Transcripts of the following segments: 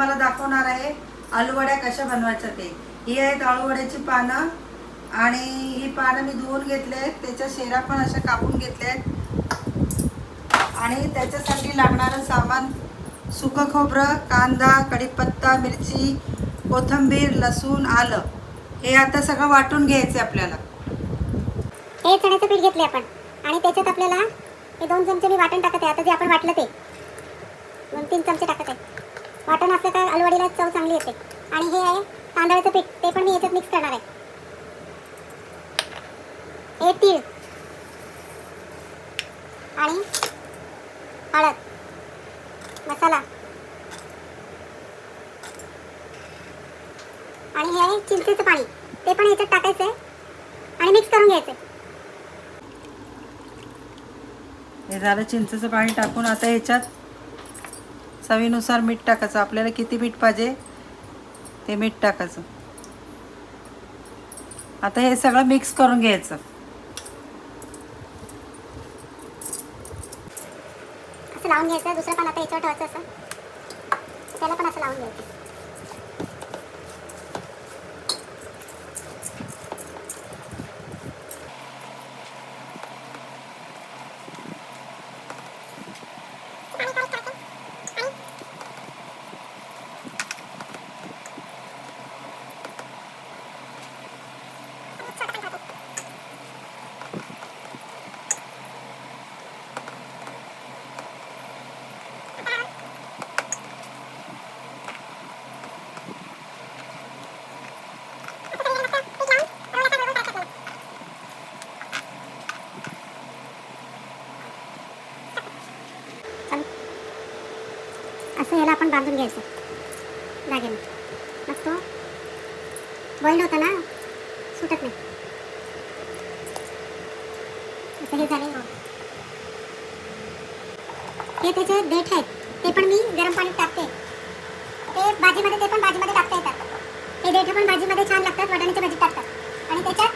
तुम्हाला दाखवणार आहे आलूवड्या कशा बनवायच्या ते. ही आहेत आलूवड्याची पानं आणि ही पानं मी धुवून घेतले, त्याच्या शेरा पण अशा कापून घेतल्यात. आणि त्याच्यासाठी लागणारं सामान सुकं खोबरं, कांदा, कढीपत्ता, मिरची, कोथिंबीर, लसूण, आलं. हे आता सगळं वाटून घ्यायचं आपल्याला. हे चण्याचं पीठ घेतले आपण आणि त्याच्यात आपल्याला हे 2 चमचे मी वाटण टाकत आहे. आता जे आपण वाटलं ते 2-3 चमचे टाकत आहे. वाटण असलं का आलूवडीला चव चांगली येते. आणि हे आहे तांदळाचं पीठ, ते पण मी याच्यात मिक्स करणार आहे. हे तीळ आणि हळद, मसाला आणि हे आहे चिंचेचं पाणी, ते पण याच्यात टाकायचं आहे आणि मिक्स करून घ्यायचं. हे झालं चिंचेचं पाणी टाकून. आता ह्याच्यात चवीनुसार मीठ टाकायचं. आपल्याला किती मीठ पाहिजे ते मीठ टाकायचं. आता हे सगळं मिक्स करून घ्यायचं. असं लावून घ्यायचं. दुसरं पण आता याच्यावर ठेवायचं असं, त्याला पण असं लावून घ्यायचं. असं याला आपण बांधून घ्यायचं जागेने. मग तो बॉईल होता ना, सुटत नाही. असं हे झाले. हे त्याचे देठ आहेत, ते पण मी गरम पाण्यात टाकते. ते भाजीमध्ये, ते पण भाजीमध्ये टाकता येतात. हे देठ पण भाजीमध्ये छान लागतात, वाटाण्याच्या भाजीत टाकतात. आणि त्याच्यात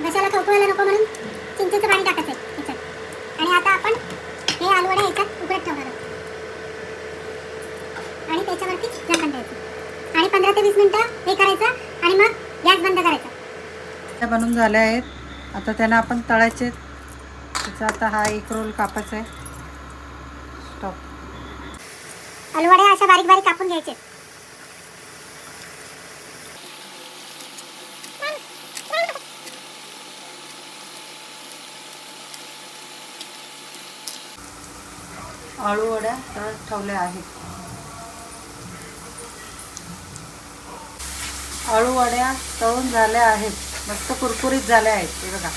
घशाला खोकवायला नको म्हणून चिंचेचं पाणी टाकायचं आहे त्याच्यात. आणि आता आपण हे आलूवडे ह्याच्यात उकडत ठेवणार आहोत आणि त्याच्यावरती झाकण ठेवायचं आणि 15 ते 20 मिनिटं हे करायचं आणि मग गॅस बंद करायचा. त्या बनून झाल्या आहेत. आता त्यांना आपण तळायचे. त्याचा आता हा एक रोल कापायचा आहे. स्टॉप. आलूवडे अशा बारीक बारीक कापून घ्यायचे. आलूवड्या तळत ठेवल्या आहेत. आलूवड्या तळून झाल्या आहेत, मस्त कुरकुरीत झाल्या आहेत. हे बघा.